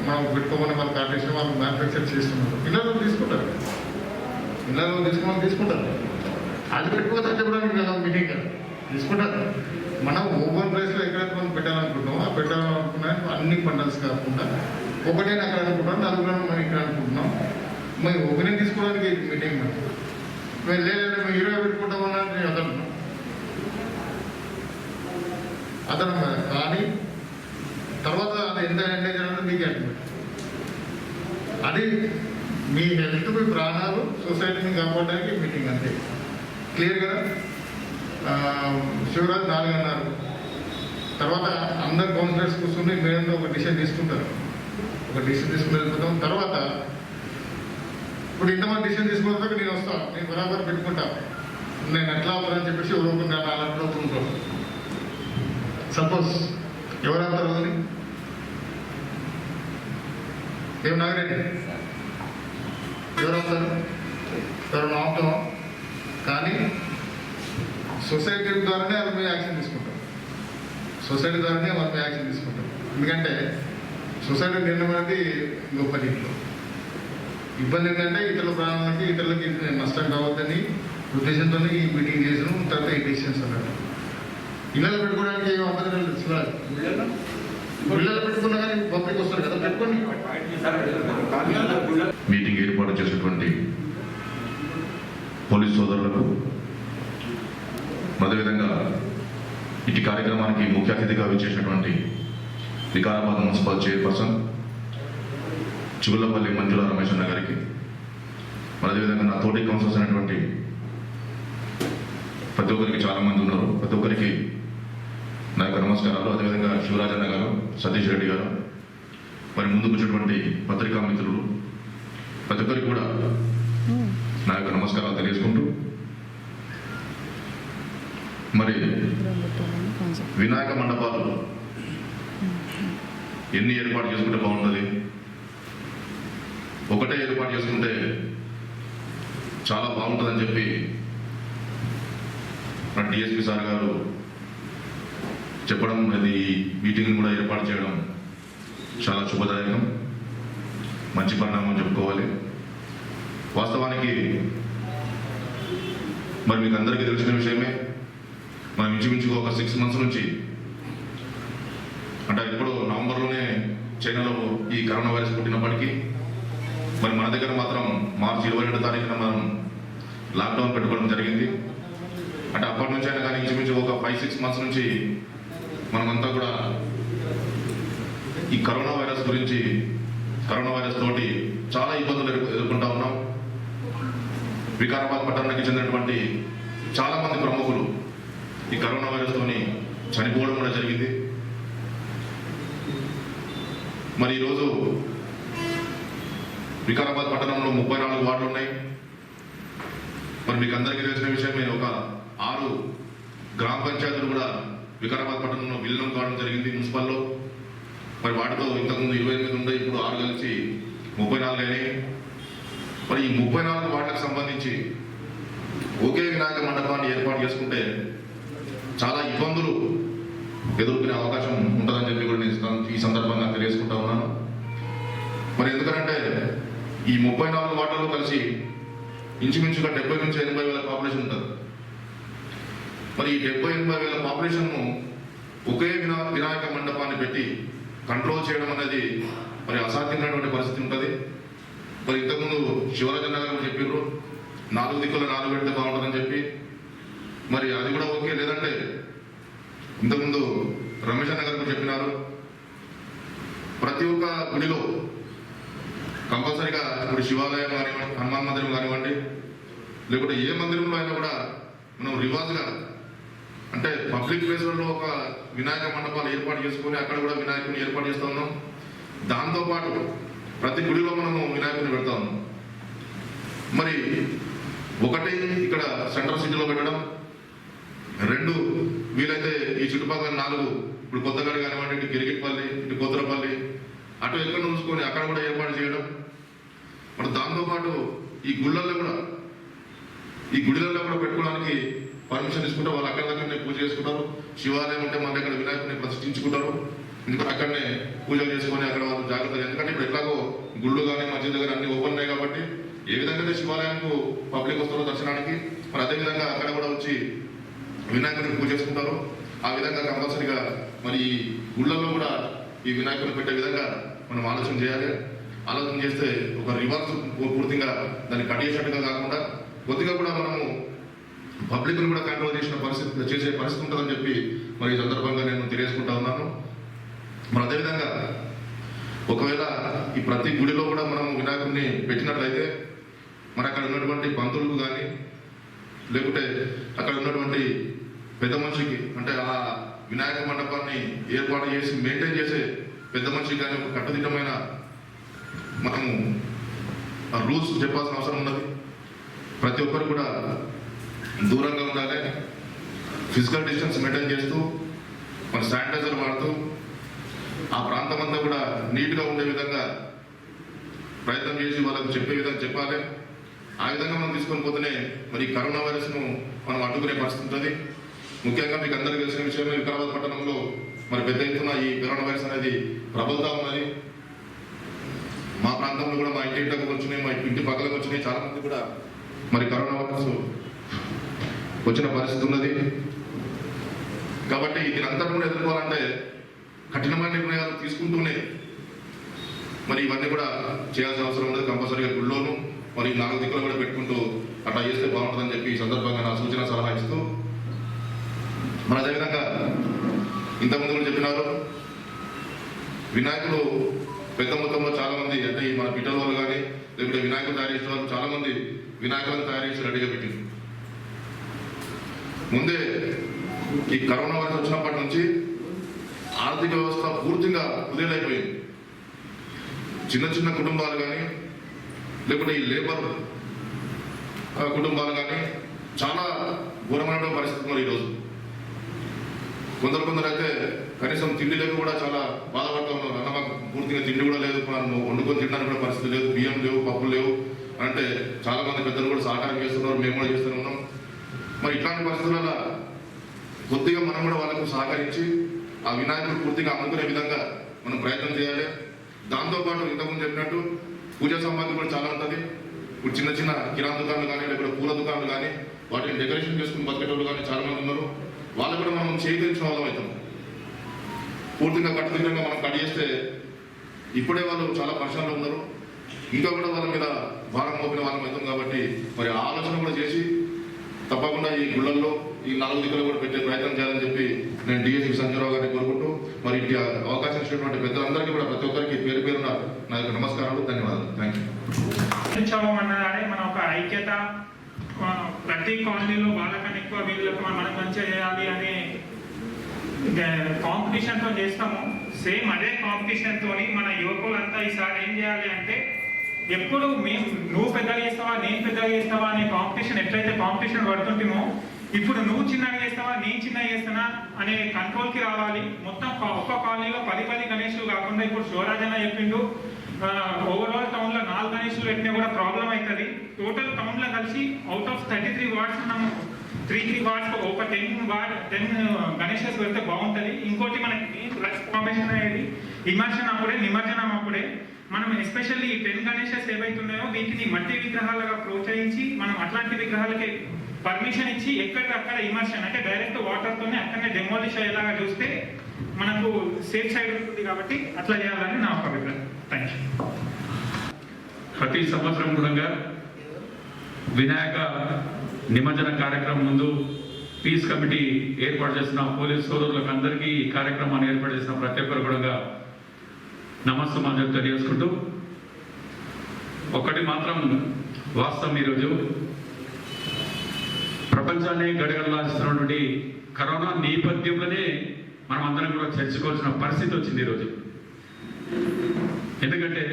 మనం పెట్టుకోమని వాళ్ళు కాటేసి వాళ్ళు మ్యానుఫ్యాక్చర్ చేస్తున్నారు. పిల్లలు తీసుకుంటారు, పిల్లలు తీసుకుంటారు. అది పెట్టుకోవచ్చు చెప్పడానికి కదా మీటింగ్ కదా తీసుకుంటారు. మనం ఓపెన్ ప్లేస్లో ఎక్కడైతే మనం పెట్టాలనుకుంటున్నామో ఆ పెట్టాలనుకున్నా అన్ని పండల్స్ కాకుండా ఒకటే అక్కడ అనుకుంటున్నాం, నలుగురు మనం ఇక్కడ అనుకుంటున్నాం. మేము ఒపీనియన్ తీసుకోవడానికి మీటింగ్ మేము లేదంటే మేము 20 పెట్టుకుంటామని అతను కానీ తర్వాత అది ఎంత ఎండేజ్ అనేది మీకు అడ్మిట్. అది మీ హెల్త్, మీ ప్రాణాలు, సొసైటీని కాపాడడానికి మీటింగ్ అంతే. క్లియర్ కదా? శివరాజ్ 4 అన్నారు. తర్వాత అందరు కౌన్సిలర్స్ కూర్చుని మేడంతో ఒక డిసిషన్ తీసుకుంటారు. ఒక డిసిషన్ తీసుకుని వెళ్ళిపోతాం. తర్వాత ఇప్పుడు ఇంతమంది డిసిషన్ తీసుకున్న తర్వాత నేను వస్తాను, నేను బరాబర్ పెట్టుకుంటా, నేను ఎట్లా అవుతానని చెప్పేసి ఎవరో నాలుగు ఉంటాను. సపోజ్ ఎవరు అవుతారు అని ఏం నాగరెడ్డి ఎవరు అవుతారు? ఎవరు అవుతాం. కానీ సొసైటీ ద్వారానే వాళ్ళ మీద యాక్షన్ తీసుకుంటాం. సొసైటీ ద్వారానే వాళ్ళ మీద యాక్షన్ తీసుకుంటాం. ఎందుకంటే సొసైటీ నిర్ణయం అనేది గొప్ప దీంట్లో ఇబ్బంది ఏంటంటే ఇతరుల ప్రాణాలకి ఇతరులకి నష్టం కావద్దని ఉద్దేశంతో ఈ మీటింగ్ చేసాను. తర్వాత ఈ డెసిషన్స్ అన్నాడు. ఇళ్ళలో పెట్టుకోవడానికి ఏం అభ్యంతరం లేదు. ఇళ్ళలో పెట్టుకున్నా కానీ పబ్లిక్ వస్తారు కదా, పెట్టుకోండి. మీటింగ్ ఏర్పాటు చేసినటువంటి పోలీస్ సోదరులకు, అదేవిధంగా ఇటు కార్యక్రమానికి ముఖ్య అతిథిగా విచ్చేసినటువంటి వికారాబాద్ మున్సిపల్ చైర్పర్సన్ చిగుళ్లపల్లి మంజుల రమేష్ అన్న గారికి, అదేవిధంగా నా తోటి కౌన్సిలర్స్ అయినటువంటి ప్రతి ఒక్కరికి చాలామంది ఉన్నారు, ప్రతి ఒక్కరికి నా యొక్క నమస్కారాలు. అదేవిధంగా శివరాజ్ అన్న గారు, సతీష్ రెడ్డి గారు, మరి ముందుకు వచ్చినటువంటి పత్రికా మిత్రులు ప్రతి ఒక్కరికి కూడా నా యొక్క నమస్కారాలు తెలియజేసుకుంటూ, మరి వినాయక మండపాలు ఎన్ని ఏర్పాటు చేసుకుంటే బాగుంటుంది? ఒకటే ఏర్పాటు చేసుకుంటే చాలా బాగుంటుందని చెప్పి మన డిఎస్పి సార్ గారు చెప్పడం, అది మీటింగ్ కూడా ఏర్పాటు చేయడం చాలా శుభదాయకం, మంచి పరిణామం చెప్పుకోవాలి. వాస్తవానికి మరి మీకు అందరికీ తెలిసిన విషయమే, మనం ఇంచుమించుగా ఒక 6 months నుంచి, అంటే ఇప్పుడు నవంబర్లోనే చైనాలో ఈ కరోనా వైరస్ పుట్టినప్పటికీ మరి మన దగ్గర మాత్రం మార్చి 22వ తారీఖున మనం లాక్డౌన్ పెట్టుకోవడం జరిగింది. అంటే అప్పటి నుంచి అయినా కానీ ఇంచుమించు ఒక 5-6 months నుంచి మనమంతా కూడా ఈ కరోనా వైరస్ తోటి చాలా ఇబ్బందులు ఎదుర్కొంటా ఉన్నాం. వికారాబాద్ పట్టణానికి చెందినటువంటి చాలా మంది ప్రముఖులు ఈ కరోనా వైరస్ తోని చనిపోవడం కూడా జరిగింది. మరి ఈరోజు వికారాబాద్ పట్టణంలో 34 వార్డులు ఉన్నాయి. మరి మీకు అందరికీ తెలిసిన విషయమే, ఒక 6 గ్రామ పంచాయతీలు కూడా వికారాబాద్ పట్టణంలో విలీనం కావడం జరిగింది మున్సిపల్లో. మరి వాటితో ఇంతకుముందు 28 ఉండే, ఇప్పుడు 6 కలిసి 34 అయినాయి. మరి ఈ 34 వార్డులకు సంబంధించి ఒకే వినాయక మండపాన్ని ఏర్పాటు చేసుకుంటే చాలా ఇబ్బందులు ఎదుర్కొనే అవకాశం ఉంటుందని చెప్పి కూడా నేను ఈ సందర్భంగా తెలియజేసుకుంటా ఉన్నాను. మరి ఎందుకంటే ఈ 34 వార్డులు కలిసి ఇంచుమించుగా 70 నుంచి 80 వేల పాపులేషన్ ఉంటుంది. మరి ఈ 70-80 వేల పాపులేషన్ను ఒకే వినాయక మండపాన్ని పెట్టి కంట్రోల్ చేయడం అనేది మరి అసాధ్యమైనటువంటి పరిస్థితి ఉంటుంది. మరి ఇంతకుముందు శివరాజన్న గారు చెప్పారు 4 దిక్కులు 4 పెడితే బాగుంటుందని చెప్పి, మరి అది కూడా ఓకే. లేదంటే ఇంతకుముందు రమేష్ అన్న గారు చెప్పినారు, ప్రతి ఒక్క గుడిలో కంపల్సరీగా ఇప్పుడు శివాలయం కానివ్వండి, హనుమాన్ మందిరం కానివ్వండి, లేకుంటే ఏ మందిరంలో అయినా కూడా మనం రివాజ్గా, అంటే పబ్లిక్ ప్లేస్లలో ఒక వినాయక మండపాలు ఏర్పాటు చేసుకొని అక్కడ కూడా వినాయకుని ఏర్పాటు చేస్తూ ఉన్నాం. దాంతోపాటు ప్రతి గుడిలో మనము వినాయకుని పెడతా ఉన్నాం. మరి ఒకటి ఇక్కడ సెంట్రల్ సిటీలో పెట్టడం, 2 వీలైతే ఈ చుట్టుపక్కల 4, ఇప్పుడు కొత్తగడ కానివ్వండి, ఇటు గిరిగిట్పల్లి, ఇటు కొత్తరపల్లి, అటు ఎక్కడ చూసుకొని అక్కడ కూడా ఏర్పాటు చేయడం. మరి దాంతోపాటు ఈ గుళ్ళల్లో కూడా పెట్టుకోవడానికి పర్మిషన్ తీసుకుంటారు. వాళ్ళు అక్కడ దగ్గరనే పూజ చేసుకుంటారు. శివాలయం ఉంటే మళ్ళీ అక్కడ వినాయకుడిని ప్రతిష్ఠించుకుంటారు. ఎందుకంటే అక్కడనే పూజలు చేసుకొని అక్కడ వాళ్ళు జాగ్రత్తగా, ఎందుకంటే ఇప్పుడు ఎట్లాగో గుళ్ళు కానీ మధ్య దగ్గర అన్ని ఓపెన్ ఉన్నాయి కాబట్టి ఏ విధంగా అయితే శివాలయానికి పబ్లిక్ వస్తారో దర్శనానికి, మరి అదేవిధంగా అక్కడ కూడా వచ్చి వినాయకుడిని పూజ చేసుకుంటారు. ఆ విధంగా కంపల్సరీగా మరి ఈ గుళ్ళల్లో కూడా ఈ వినాయకుడిని పెట్టే విధంగా మనం ఆలోచన చేయాలి. ఆలోచన చేస్తే ఒక రివర్స్ పూర్తిగా దాన్ని కట్టేసినట్టుగా కాకుండా కొద్దిగా కూడా మనము పబ్లిక్ను కూడా కంట్రోల్ చేసే పరిస్థితి ఉంటుందని చెప్పి మరి ఈ సందర్భంగా నేను తెలియజేసుకుంటా ఉన్నాను. మరి అదేవిధంగా ఒకవేళ ఈ ప్రతి గుడిలో కూడా మనం వినాయకుడిని పెట్టినట్లయితే మరి అక్కడ ఉన్నటువంటి పంతులకు కానీ లేకుంటే అక్కడ ఉన్నటువంటి పెద్ద మనిషికి, అంటే ఆ వినాయక మండపాన్ని ఏర్పాటు చేసి మెయింటైన్ చేసే పెద్ద మనిషికి కానీ ఒక కట్టుదిట్టమైన మనము రూల్స్ చెప్పాల్సిన అవసరం ఉన్నది. ప్రతి ఒక్కరు కూడా దూరంగా ఉండాలి, ఫిజికల్ డిస్టెన్స్ మెయింటైన్ చేస్తూ మన శానిటైజర్ వాడుతూ ఆ ప్రాంతం అంతా కూడా నీట్గా ఉండే విధంగా ప్రయత్నం చేసి వాళ్ళకు చెప్పే విధంగా చెప్పాలి. ఆ విధంగా మనం తీసుకొని పోతేనే మరి కరోనా వైరస్ను మనం అడ్డుకునే పరిస్థితి ఉంటుంది. ముఖ్యంగా మీకు అందరికీ తెలిసిన విషయమే, వికారాబాద్ పట్టణంలో మరి పెద్ద ఎత్తున ఈ కరోనా వైరస్ అనేది ప్రబలుతూ ఉన్నది. మా ప్రాంతంలో కూడా మా ఇంటికి వచ్చినాయి, మా ఇంటి పక్కలకు వచ్చినాయి, చాలా మంది కూడా మరి కరోనా వైరస్ వచ్చిన పరిస్థితి ఉన్నది. కాబట్టి దీని అంతా కూడా ఎదుర్కోవాలంటే కఠినమైన నిర్ణయాలు తీసుకుంటూనే మరి ఇవన్నీ కూడా చేయాల్సిన అవసరం ఉన్నది. కంపల్సరీగా గుళ్ళోను మరి 4 దిక్కులు కూడా పెట్టుకుంటూ అట్లా చేస్తే బాగుంటుందని చెప్పి ఈ సందర్భంగా నా సూచన సలహా ఇస్తూ, మరి అదేవిధంగా ఇంతకుముందు కూడా చెప్పినారు, వినాయకుడు పెద్ద మొత్తంలో చాలా మంది, అంటే మన పిట్టల వాళ్ళు కానీ లేకపోతే వినాయకులు తయారు చేసిన వాళ్ళు చాలా మంది వినాయకులను తయారు చేసి రెడీగా పెట్టింది. ముందే ఈ కరోనా వైరస్ వచ్చినప్పటి నుంచి ఆర్థిక వ్యవస్థ పూర్తిగా కుదేలైపోయింది. చిన్న కుటుంబాలు కానీ లేకుంటే ఈ లేబర్ కుటుంబాలు కానీ చాలా ఘోరమైన పరిస్థితి ఉన్నారు ఈరోజు. కొందరు అయితే కనీసం తిండి లేక కూడా చాలా బాధపడుతూ ఉన్నారు. అన్న మాకు పూర్తిగా తిండి కూడా లేదు, వండుకొని తినడానికి కూడా పరిస్థితి లేదు, బియ్యం లేవు, పప్పులు లేవు అంటే చాలా మంది పెద్దలు కూడా సహకారం చేస్తున్నారు, మేము కూడా చేస్తూనే ఉన్నాం. మరి ఇట్లాంటి పరిస్థితులలో కొద్దిగా మనం కూడా వాళ్ళకు సహకరించి ఆ వినాయకుడు పూర్తిగా అమ్ముకునే విధంగా మనం ప్రయత్నం చేయాలి. దాంతోపాటు ఇంతకుముందు చెప్పినట్టు పూజా సామాగ్రి కూడా చాలా ఉంటుంది. ఇప్పుడు చిన్న కిరాణా దుకాణాలు కానీ లేకపోతే పూల దుకాణాలు కానీ వాటిని డెకరేషన్ చేసుకుని బతికేటోళ్ళు కానీ చాలా మంది ఉన్నారు. వాళ్ళు కూడా మనం చేయించిన వాళ్ళం అవుతాం. పూర్తిగా కట్టుదిట్టంగా మనం కట్ చేస్తే ఇప్పుడే వాళ్ళు చాలా పరిశ్రమలో ఉన్నారు, ఇంకా కూడా వాళ్ళ మీద భారం మోపిన వాళ్ళం అవుతాం. కాబట్టి మరి ఆలోచన కూడా చేసి తప్పకుండా ఈ గుళ్ళల్లో ఈ 4 దిక్కులు కూడా పెట్టే ప్రయత్నం చేయాలని చెప్పి నేను డిఎస్పీ సంజయరావు గారిని కోరుకుంటూ మరి ఇటు అవకాశం ఇచ్చినటువంటి పెద్దలందరికీ కూడా ప్రతి ఒక్కరికి పేరు పేరున నా యొక్క నమస్కారాలు, ధన్యవాదాలు. Thank you. అన్నదానే మన ఒక ఐక్యత, ప్రతి కాలనీలో వాళ్ళకన్నా ఎక్కువ వీళ్ళకి మనం మంచిగా చేయాలి అనే కాంపిటీషన్తో చేస్తాము. సేమ్ అదే కాంపిటీషన్తో మన యువకులంతా ఈసారి ఏం చేయాలి అంటే, ఎప్పుడు నువ్వు పెద్దగా చేస్తావా నేను పెద్దగా చేస్తావా అనే కాంపిటీషన్ ఎట్లయితే కాంపిటీషన్ పడుతుంటేమో, ఇప్పుడు నువ్వు చిన్నగా చేస్తావా నేను చిన్నగా చేస్తానా అనే కంట్రోల్కి రావాలి. మొత్తం ఒక్క కాలనీలో 10 గణేషులు కాకుండా ఇప్పుడు శివరాజన్న చెప్పిండు, ఓవరాల్ టౌన్లో 4 గణేషులు పెట్టినా కూడా ప్రాబ్లం అవుతుంది. టోటల్ టౌన్లో కలిసి అవుట్ ఆఫ్ 33 వార్డ్స్ ఉన్నాము, 3 వార్డ్స్ ఒక 10 గణేషస్ పెడితే బాగుంటుంది. ఇంకోటి మనకి ఫార్మేషన్ అనేది నిమజ్జనం అప్పుడే మనం ఎస్పెషల్లీ ఈ 10 గణేషస్ ఏవైతున్నాయో వీటిని మట్టి విగ్రహాలుగా ప్రోత్సహించి మనం అట్లాంటి విగ్రహాలకి పర్మిషన్ ఇచ్చి ఎక్కడికక్కడ ఇమర్షన్ అంటే డైరెక్ట్ వాటర్తోనే అక్కడనే డెమోలిష్ అయ్యేలాగా చూస్తే మనకు సేఫ్ సైడ్ ఉంటుంది. కాబట్టి అట్లా చేయాలని నా ఒక అభిప్రాయం. Thank you. ప్రతి సంవత్సరం కూడా వినాయక నిమజ్జన కార్యక్రమం ముందు పీస్ కమిటీ ఏర్పాటు చేసిన పోలీస్ సోదరులకు అందరికీ ఈ కార్యక్రమాన్ని ఏర్పాటు చేసిన ప్రతి ఒక్కరు కూడా నమస్కారం తెలియజేసుకుంటూ, ఒకటి మాత్రం వాస్తవం, ఈరోజు ప్రపంచాన్ని గడగడలాడిస్తున్నటువంటి కరోనా నేపథ్యంలోనే మనం అందరం కూడా చర్చించుకోవాల్సిన పరిస్థితి వచ్చింది ఈరోజు. ఎందుకంటే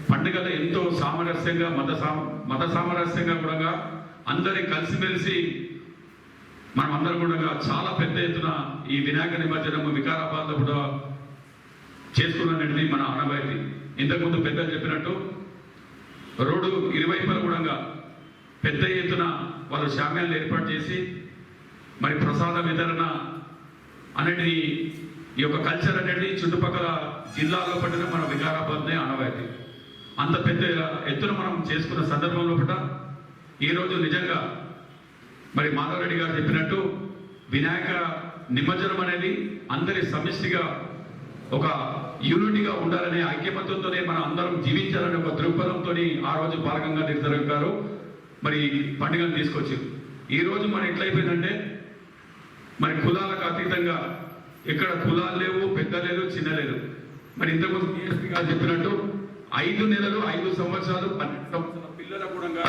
పండుగలు ఎంతో సామరస్యంగా మత సామరస్యంగా కూడా అందరి కలిసిమెలిసి మనం అందరం కూడా చాలా పెద్ద ఎత్తున ఈ వినాయక నిమజ్జనము వికారాబాద్లో కూడా చేసుకున్నది మన ఆనవాయితీ. ఇంతకుముందు పెద్దలు చెప్పినట్టు రోడ్డు ఇరువైపుల కూడా పెద్ద ఎత్తున వాళ్ళు శామ్యాలను ఏర్పాటు చేసి మరి ప్రసాద వితరణ అనేది ఈ యొక్క కల్చర్ అనేది చుట్టుపక్కల జిల్లాల్లో పట్టిన మన వికారాబాద్నే ఆనవాయితీ. అంత పెద్ద ఎత్తున మనం చేసుకున్న సందర్భంలో పట్ల ఈరోజు నిజంగా మరి మాధవరెడ్డి గారు చెప్పినట్టు వినాయక నిమజ్జనం అనేది అందరి సమిష్టిగా ఒక యూనిటీగా ఉండాలనే ఐక్యమత్యంతోనే మనం అందరం జీవించాలనే ఒక దృక్పథంతో ఆ రోజు బాలగంగా నిర్ధారణ గారు మరి పండుగను తీసుకొచ్చారు. ఈ రోజు మరి ఎట్లయిపోయిందంటే మరి కులాలకు అతీతంగా ఇక్కడ కులాలు లేవు, పెద్ద లేదు, చిన్న లేదు. మరి ఇంతకుముందు DSP గారు చెప్పినట్టు 5 నెలలు 5 సంవత్సరాలు 12 సంవత్సరాల పిల్లలకు కూడా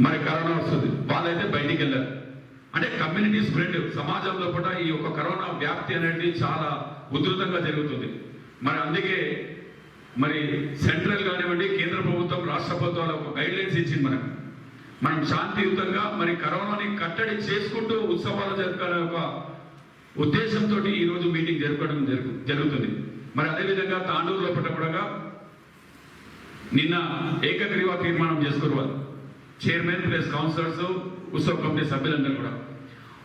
మరి కరోనా వస్తుంది, వాళ్ళైతే బయటికి వెళ్ళారు. అంటే కమ్యూనిటీ స్ప్రెడ్ సమాజంలో కూడా ఈ యొక్క కరోనా వ్యాప్తి అనేది చాలా ఉధృతంగా జరుగుతుంది. మరి అందుకే మరి సెంట్రల్ కానివ్వండి, కేంద్ర ప్రభుత్వం, రాష్ట్ర ప్రభుత్వాలు ఒక గైడ్ లైన్స్ ఇచ్చింది. మనం శాంతియుతంగా మరి కరోనాని కట్టడి చేసుకుంటూ ఉత్సవాలు జరపాలనే ఒక ఉద్దేశంతో ఈ రోజు మీటింగ్ జరపడం జరుగుతుంది. మరి అదేవిధంగా తాండూరులో కూడా నిన్న ఏకగ్రీవ తీర్మానం చేసుకున్నారు చైర్మన్ ప్లస్ కౌన్సిలర్స్, ఉత్సవ కమిటీ సభ్యులందరూ కూడా.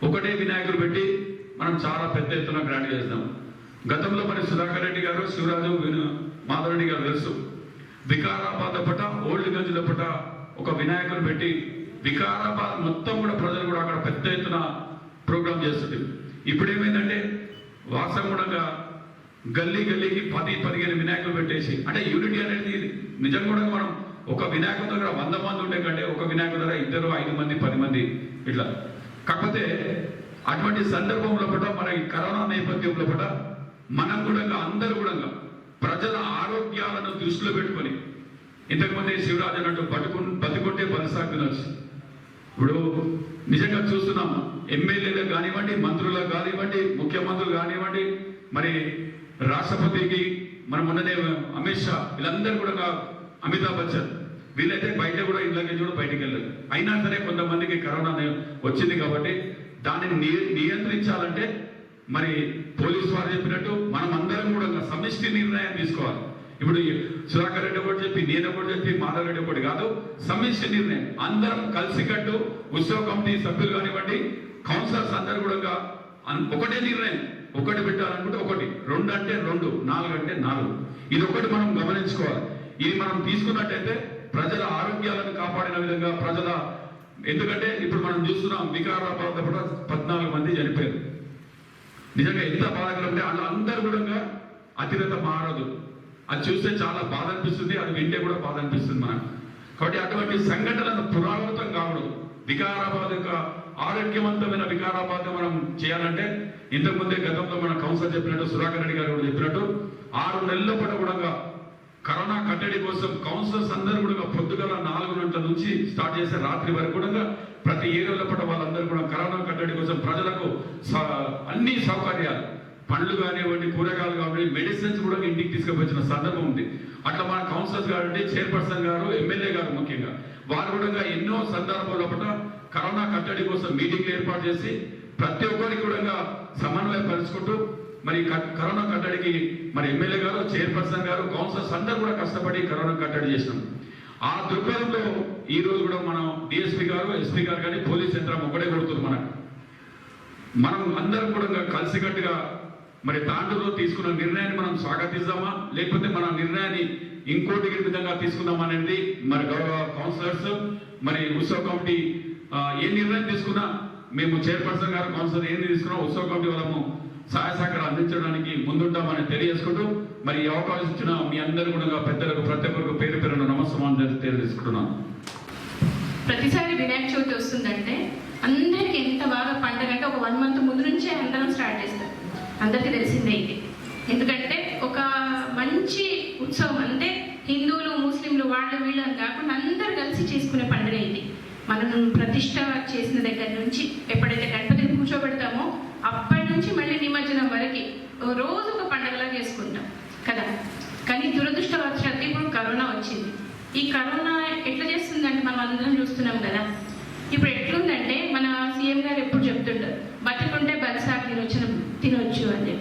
ఒకటే వినాయకుడు పెట్టి మనం చాలా పెద్ద ఎత్తున గ్రాండ్ చేస్తాం. గతంలో మరి సుధాకర్ రెడ్డి గారు, శివరాజు, మాధవరెడ్డి గారు తెలుసు, వికారాబాద్ పట ఓల్డ్ గంజ్ల పట ఒక వినాయకుడు పెట్టి వికారాబాద్ మొత్తం కూడా ప్రజలు కూడా అక్కడ పెద్ద ఎత్తున ప్రోగ్రామ్ చేస్తుంది. ఇప్పుడు ఏమైందంటే వాసంగుణంగా గల్లీ గల్లీకి 10-15 వినాయకులు పెట్టేసి, అంటే యూనిటీ అనేది నిజం కూడా మనం ఒక వినాయకుడి దగ్గర 100 మంది ఉండే కంటే ఒక వినాయకుడి దగ్గర 2, 5 మంది, 10 మంది ఇట్లా. కాకపోతే అటువంటి సందర్భంలో కూడా మన ఈ కరోనా నేపథ్యంలో కూడా మనం కూడా అందరూ కూడా ప్రజల ఆరోగ్యాలను దృష్టిలో పెట్టుకొని, ఇంతకుముందే శివరాజు అన్నట్టు బతుకుంటే బలిసాగు తినొచ్చు. ఇప్పుడు నిజంగా చూస్తున్నాం, ఎమ్మెల్యేలకు కానివ్వండి, మంత్రులకు కానివ్వండి, ముఖ్యమంత్రులు కానివ్వండి, మరి రాష్ట్రపతికి మనం ఉన్ననే అమిత్ షా, వీళ్ళందరూ కూడా, అమితాబ్ బచ్చన్, వీళ్ళైతే బయట కూడా ఇంట్లోకి కూడా బయటికి వెళ్ళారు. అయినా సరే కొంతమందికి కరోనా వచ్చింది కాబట్టి దాన్ని నియంత్రించాలంటే మరి పోలీసు వారు చెప్పినట్టు మనం అందరం కూడా సమిష్టి నిర్ణయం తీసుకోవాలి. ఇప్పుడు సుధాకర్ రెడ్డి ఒకటి చెప్పి, నేను ఒకటి చెప్పి, మాధవ్ రెడ్డి ఒకటి కాదు, సమిష్టి నిర్ణయం అందరం కలిసికట్టు ఉత్సవ కమిటీ సభ్యులు కానివ్వండి, కౌన్సిలర్స్ అందరూ కూడా ఒకటే నిర్ణయం, ఒకటి పెట్టాలనుకుంటే ఒకటి, 2 అంటే 2, 4 అంటే 4. ఇది ఒకటి మనం గమనించుకోవాలి. ఇది మనం తీసుకున్నట్టయితే ప్రజల ఆరోగ్యాలను కాపాడిన విధంగా ప్రజల, ఎందుకంటే ఇప్పుడు మనం చూస్తున్నాం వికారాబాద్ కూడా 14 మంది చనిపోయారు. నిజంగా ఎంత బాధకరం అంటే వాళ్ళందరూ కూడా అతిరత మారదు. అది చూస్తే చాలా బాధ అనిపిస్తుంది, అది వింటే కూడా బాధ అనిపిస్తుంది మనకు. కాబట్టి అటువంటి సంఘటనలను పునరావృతం కావడం, వికారాబాద్ యొక్క ఆరోగ్యవంతమైన వికారాబాద్ మనం చేయాలంటే ఇంతకుముందే గతంలో మన కౌన్సిలర్ చెప్పినట్టు, సుధాకర్ రెడ్డి గారు కూడా చెప్పినట్టు 6 నెలల పాటు కూడా కరోనా కట్టడి కోసం కౌన్సిలర్స్ అందరూ కూడా పొద్దుగల 4 గంటల నుంచి స్టార్ట్ చేసే రాత్రి వరకు కూడా ప్రతి ఏరియాలో పాటు వాళ్ళందరూ కూడా కరోనా కట్టడి కోసం ప్రజలకు అన్ని సౌకర్యాలు, పండ్లు కానివ్వండి, కూరగాయలు కానివ్వండి, మెడిసిన్స్ కూడా ఇంటికి తీసుకువచ్చిన సందర్భం ఉంది. అట్లా మన కౌన్సిలర్స్ కాబట్టి చైర్పర్సన్ గారు, ఎమ్మెల్యే గారు ముఖ్యంగా వారు కూడా ఎన్నో సందర్భాల పట్ల కరోనా కట్టడి కోసం మీటింగ్లు ఏర్పాటు చేసి ప్రతి ఒక్కరికి కూడా సమన్వయపరుచుకుంటూ మరి కరోనా కట్టడికి మరి ఎమ్మెల్యే గారు, చైర్పర్సన్ గారు, కౌన్సిలర్స్ అందరూ కూడా కష్టపడి కరోనా కట్టడి చేసినాం. ఆ దృక్పథంలో ఈ రోజు కూడా మనం DSP గారు, SP గారు కానీ పోలీస్ యంత్రం ఒకటే కొడుతుంది. మనం అందరం కూడా కలిసికట్టుగా మరి తాండూరులో తీసుకున్న నిర్ణయాన్ని మనం స్వాగతిస్తామా, లేకపోతే మన నిర్ణయాన్ని ఇంకోటి విధంగా తీసుకుందాం అనేది మరి గౌరవ కౌన్సిలర్స్, మరి ఉత్సవ కమిటీ ఏ నిర్ణయం తీసుకున్నా, మేము చైర్పర్సన్ గారు, కౌన్సిలర్ ఏం తీసుకున్నా ఉత్సవ కమిటీ వాళ్ళము సహాయ సహకారం అందించడానికి ముందుంటామని తెలియజేసుకుంటూ మరి ఈ అవకాశం ఇచ్చిన మీ అందరూ కూడా పెద్దలకు ప్రతి ఒక్కరికి పేరు పేరున నమస్కారం తెలియజేసుకుంటున్నాను. ప్రతిసారి వినాయక చవితి వస్తుందంటే అందరికి ఎంత బాగా పండుగ అంటే ఒక 1 మంత్ ముందు నుంచే అందరం స్టార్ట్ చేస్తాం. అందరికీ తెలిసిందే ఇది. ఎందుకంటే ఒక మంచి ఉత్సవం అంటే హిందువులు, ముస్లింలు, వాళ్ళు వీళ్ళు అని కాకుండా అందరు కలిసి చేసుకునే పండుగ ఇది. మనం ప్రతిష్ట చేసిన దగ్గర నుంచి ఎప్పుడైతే గణపతిని కూర్చోబెడతామో అప్పటి నుంచి మళ్ళీ నిమజ్జనం వరకు రోజు ఒక పండుగలా చేసుకుంటాం కదా. కానీ దురదృష్టవశాత్తు ఇప్పుడు కరోనా వచ్చింది. ఈ కరోనా ఎట్లా చేస్తుందంటే మనం అందరం చూస్తున్నాం కదా. ఇప్పుడు ఎట్లుందంటే మన సీఎం గారు ఎప్పుడు చెప్తుంటారు, బతుకుంటే బలిసాగు తినొచ్చు అని.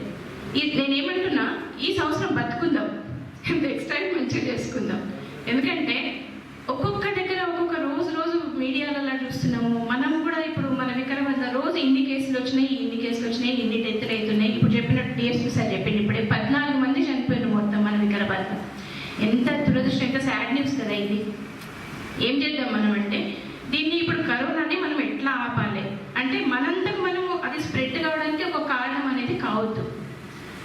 నేనేమంటున్నా, ఈ సంవత్సరం బతుకుందాం, నెక్స్ట్ టైం మంచిగా చేసుకుందాం. ఎందుకంటే ఒక్కొక్క దగ్గర ఒక్కొక్క రోజు మీడియాలో అలా చూస్తున్నాము. మనం కూడా ఇప్పుడు మన వికారాబాద్లో రోజు ఇన్ని కేసులు వచ్చినాయి, ఇన్ని డెత్లు అవుతున్నాయి. ఇప్పుడు చెప్పినట్టు డిఎస్పీ సార్ చెప్పింది, ఇప్పుడే 14 మంది చనిపోయారు మొత్తం మన వికారాబాద్లో. ఎంత దురదృష్టం, ఎంత సాడ్ న్యూస్ కదా ఇది. ఏం చేద్దాం మనం అంటే, దీన్ని ఇప్పుడు కరోనాని మనం ఎట్లా ఆపాలి అంటే, మనంతకు మనము అది స్ప్రెడ్ కావడానికి ఒక కారణం అనేది కావద్దు.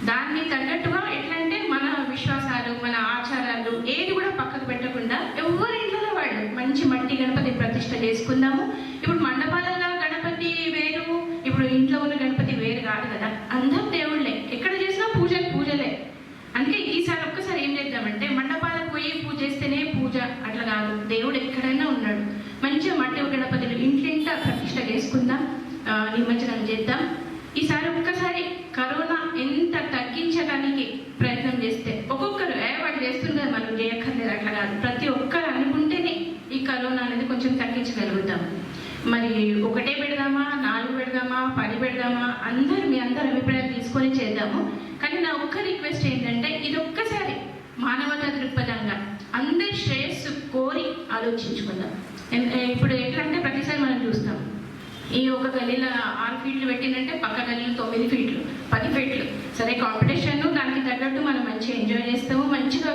దాన్ని తగ్గట్టుగా ఎట్లా అంటే, మన విశ్వాసాలు, మన ఆచారాలు ఏది కూడా పక్కకు పెట్టకుండా ఎవరి ఇంట్లో వాళ్ళు మంచి మట్టి గణపతి ప్రతిష్ట చేసుకుందాము. ఇప్పుడు మండపాలలో గణపతి వేరు, ఇప్పుడు ఇంట్లో ఉన్న గణపతి వేరు కాదు కదా, అందరం దేవుళ్ళే, ఎక్కడ చేసినా పూజలే. అందుకే ఈసారి ఒక్కసారి ఏం చేద్దామంటే, మండపాలకు పోయి పూజ చేస్తేనే పూజ అట్లా కాదు, దేవుడు ఎక్కడైనా ఉన్నాడు. మంచిగా మట్టి గణపతులు ఇంటింట ప్రతిష్ట చేసుకుందాం, నిమజ్జనం చేద్దాం. ఈసారి ఒక్కసారి కరోనా ఎంత తగ్గించడానికి ప్రయత్నం చేస్తే, ఒక్కొక్కరు వాళ్ళు చేస్తుంటారు మనం చేయక్కర్లేదు అట్లా కాదు, ప్రతి ఒక్కరు అనుకుంటేనే ఈ కరోనా అనేది కొంచెం తగ్గించగలుగుతాం. మరి 1 పెడదామా, 4 పెడదామా, 10 పెడదామా, మీ అందరి అభిప్రాయాలు తీసుకొని చేద్దాము. కానీ నా ఒక్క రిక్వెస్ట్ ఏంటంటే, ఇది ఒక్కసారి మానవతా దృక్పథంగా అందరి శ్రేయస్సు కోరి ఆలోచించుకుందాం. ఇప్పుడు ఎట్లా అంటే, ప్రతిసారి మనం చూస్తాం, ఈ ఒక గల్లీలో 6 ఫీట్లు పెట్టిందంటే పక్క గల్లీలో 9 ఫీట్లు, 10 ఫీట్లు. సరే, కాంపిటీషన్ దానికి తగ్గట్టు మనం మంచిగా ఎంజాయ్ చేస్తాము, మంచిగా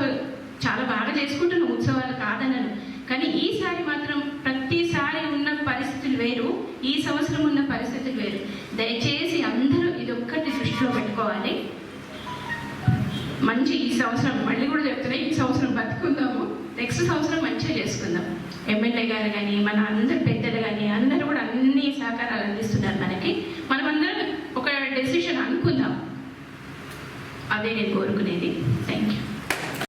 చాలా బాగా చేసుకుంటున్నాం ఉత్సవాలు కాదనను. కానీ ఈసారి మాత్రం ప్రతిసారి ఉన్న పరిస్థితులు వేరు, ఈ సంవత్సరం ఉన్న పరిస్థితులు వేరు. దయచేసి అందరూ ఇది ఒక్కటి దృష్టిలో పెట్టుకోవాలి. మంచి ఈ సంవత్సరం మళ్ళీ కూడా చెప్తున్నా, ఈ సంవత్సరం బతుకుందాము, నెక్స్ట్ సంవత్సరం మంచిగా చేసుకుందాం. ఎమ్మెల్యే గారు కానీ, మన అందరు పెద్దలు కానీ అందరూ కూడా అన్ని సహకారాలు అందిస్తున్నారు మనకి. మనమందరం ఒక డెసిషన్ అనుకుందాం, అదే నేను కోరుకునేది. Thank you.